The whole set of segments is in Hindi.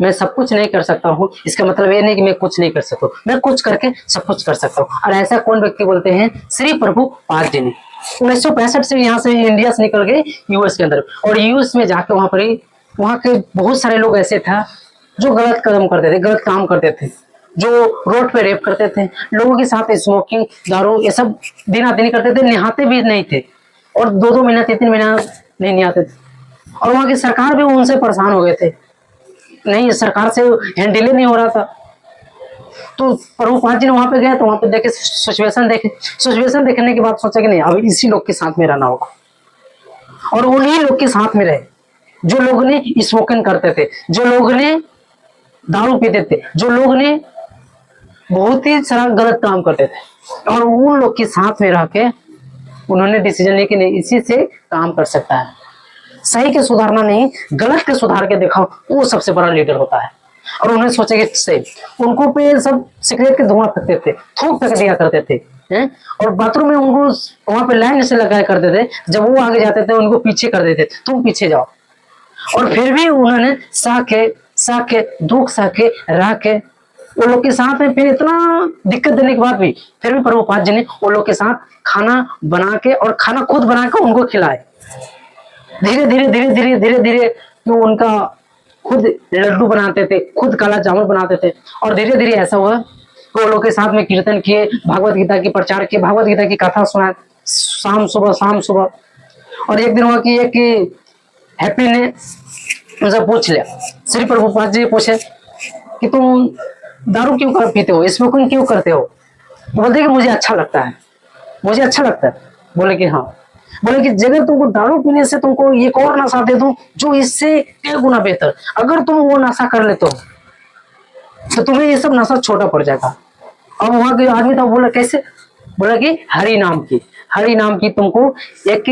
मैं सब कुछ नहीं कर सकता हूँ, इसका मतलब ये नहीं कि मैं कुछ नहीं कर सकता, मैं कुछ करके सब कुछ कर सकता हूँ। और ऐसा कौन व्यक्ति बोलते हैं? श्री प्रभुपाद जी ने 1965 से यहाँ से इंडिया से निकल गए यूएस के अंदर, और यूएस में जाके वहां पर ही वहां के बहुत सारे लोग ऐसे था जो गलत कदम करते थे, गलत काम करते थे, जो रोड पे रेप करते थे, लोगों के साथ स्मोकिंग, दारू, ये सब दिन दिन करते थे, नहाते भी नहीं थे, और 2-2 महीना 3-3 महीना नहीं नहाते थे। और वहां की सरकार भी उनसे परेशान हो गए थे, नहीं सरकार से हैंडल नहीं हो रहा था। तो प्रभुपाद जी ने वहां पे गए, तो वहां पे देखे सिचुएशन, सिचुएशन देखने के बाद सोचा कि नहीं, अब इसी लोग के साथ में रहना होगा, और उन्हीं लोग के साथ में रहे जो लोग ने स्मोकिंग करते थे, जो लोग ने दारू पीते थे, जो लोग ने बहुत ही सारा गलत काम करते थे। और उन लोग के साथ में रह के उन्होंने डिसीजन लिया कि नहीं, इसी से काम कर सकता है, सही के सुधारना नहीं, गलत के सुधार के दिखाओ, वो सबसे बड़ा लीडर होता है। और उन्होंने सोचा कि सही, उनको पे सब सिगरेट के धुआं फेंकते थे, थूक फेंक दिया करते थे, हैं? और बाथरूम में उनको वहां पे लाइन से लगाया करते थे, जब वो आगे जाते थे उनको पीछे कर देते, तुम पीछे जाओ। और फिर भी उन्होंने सह के दुख सह के रह के वो लोग के साथ में, फिर इतना दिक्कत देने के बाद भी फिर भी प्रभुपाद जी ने वो लोग के साथ खाना बना के, और खाना खुद बना के उनको खिलाए। धीरे धीरे धीरे धीरे धीरे धीरे वो उनका खुद लड्डू बनाते थे, खुद काला चावल बनाते थे, और धीरे धीरे ऐसा हुआ कि वो लोग के साथ में कीर्तन किए, भागवत गीता की प्रचार किए, भागवत गीता की कथा सुनाए शाम सुबह। और एक दिन हुआ कि एक हैप्पी ने उनसे पूछ लिया, श्री प्रभुपाद जी पूछे कि तुम दारू क्यों पीते हो, स्मोकिंग क्यों करते हो? बोलते कि मुझे अच्छा लगता है, मुझे अच्छा लगता है। बोले कि हाँ। बोले कि अगर तुमको दारू पीने से तुमको एक और नशा दे दूं जो इससे 1 गुना बेहतर, अगर तुम वो नशा कर लेते हो तो तुम्हें ये सब नशा छोटा पड़ जाएगा। अब वहां के आदमी था, बोला कैसे? बोला कि हरि नाम की तुमको एक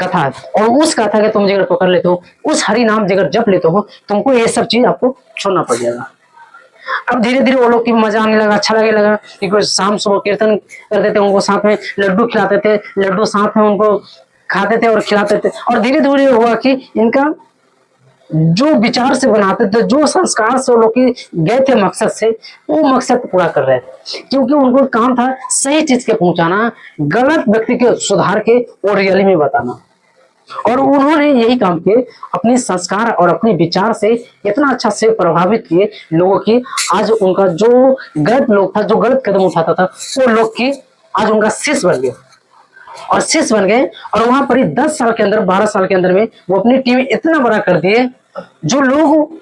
कथा है, और उस कथा के तुम जगह पकड़ लेते हो, उस हरि नाम जगह जप लेते हो, तुमको ये सब चीज आपको छोड़ना पड़ जाएगा। अब धीरे धीरे वो लोग की मजा आने लगा, अच्छा लगे लगा, क्योंकि शाम सुबह कीर्तन करते थे, उनको साथ में लड्डू खिलाते थे, लड्डू साथ में उनको खाते थे और खिलाते थे। और धीरे धीरे हुआ कि इनका जो विचार से बनाते थे, जो संस्कार से वो लोग गए थे मकसद से, वो मकसद पूरा कर रहे थे, क्योंकि उनको काम था सही चीज के पहुंचाना, गलत व्यक्ति के सुधार के और रियली में बताना। और उन्होंने यही काम किए, अपने संस्कार और अपने विचार से इतना अच्छा से प्रभावित किए लोगों की। आज उनका जो गलत लोग था, जो गलत कदम उठाता था, वो लोग की आज उनका शिष्य बन गए, और शिष्य बन गए। और वहां पर 10 साल के अंदर, 12 साल के अंदर में वो अपनी टीम इतना बड़ा कर दिए, जो लोग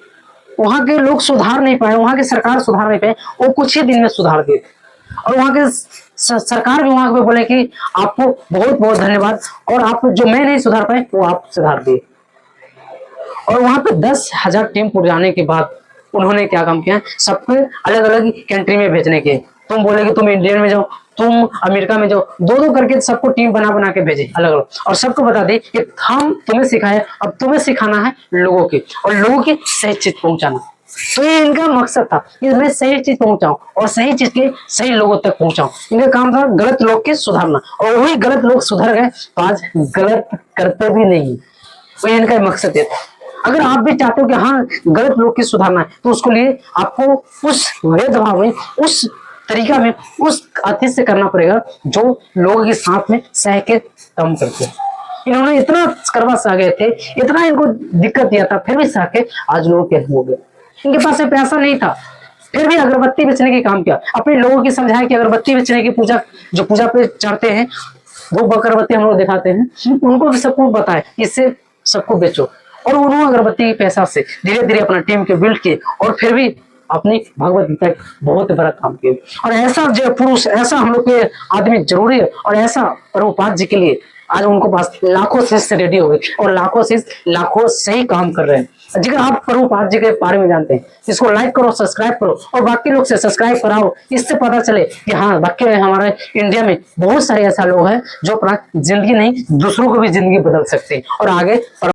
वहां के लोग सुधार नहीं पाए, वहां की सरकार सुधार नहीं पाए, वो कुछ ही दिन में सुधार दिए। और वहां के सरकार भी वहां पे बोले कि आपको बहुत बहुत धन्यवाद, और आप जो मैं नहीं सुधार पाए वो आप सुधार दिए। और वहां पे 10,000 टीम पुर जाने के बाद उन्होंने क्या काम किया, सबको अलग अलग कंट्री में भेजने के। तुम बोले कि तुम इंडिया में जाओ, तुम अमेरिका में जाओ, 2-2 करके सबको टीम बना के भेजे अलग अलग, और सबको बता दे कि हम तुम्हें सिखाए, अब तुम्हें सिखाना है लोगों की, और लोगों की सही चीज पहुंचाना। तो ये इनका मकसद था कि मैं सही चीज पहुंचाऊं, और सही चीज के सही लोगों तक पहुंचाऊं। इनका काम था गलत लोग के सुधारना, और वही गलत लोग सुधर गए तो आज गलत करते भी नहीं। तो इनका मकसद है। अगर आप भी चाहते हो कि हाँ गलत लोग की सुधारना है, तो उसके लिए आपको उस भेदभाव में, उस तरीका में, उस अति से करना पड़ेगा जो लोगों के साथ में सह के काम करते हैं। इन्होंने इतना करवा सह गए थे, इतना इनको दिक्कत दिया था, फिर भी सह के आज लोगों के हो गए। इनके पास से पैसा नहीं था, फिर भी अगरबत्ती बेचने की काम किया, अपने लोगों की समझाया कि अगरबत्ती बेचने की पूजा, जो पूजा पे चढ़ते हैं वो अगरबत्ती हम लोग दिखाते हैं, उनको भी सबको बताए इससे सबको बेचो। और उन्होंने अगरबत्ती के पैसा से धीरे धीरे अपना टीम के बिल्ड किए, और फिर भी अपनी भगवत गीता बहुत बड़ा काम किए। और ऐसा जो पुरुष, ऐसा हम लोग के आदमी जरूरी है, और ऐसा प्रभुपाद जी के लिए आज उनको पास लाखों शिष्य रेडी हो गए, और लाखों शिष्य लाखों सही काम कर रहे हैं। अगर आप प्रभुपाद जी के बारे में जानते हैं, इसको लाइक करो, सब्सक्राइब करो, और बाकी लोग से सब्सक्राइब कराओ, इससे पता चले कि हाँ वाकई में हमारे इंडिया में बहुत सारे ऐसा लोग हैं जो अपना जिंदगी नहीं दूसरों को भी जिंदगी बदल सकते हैं और आगे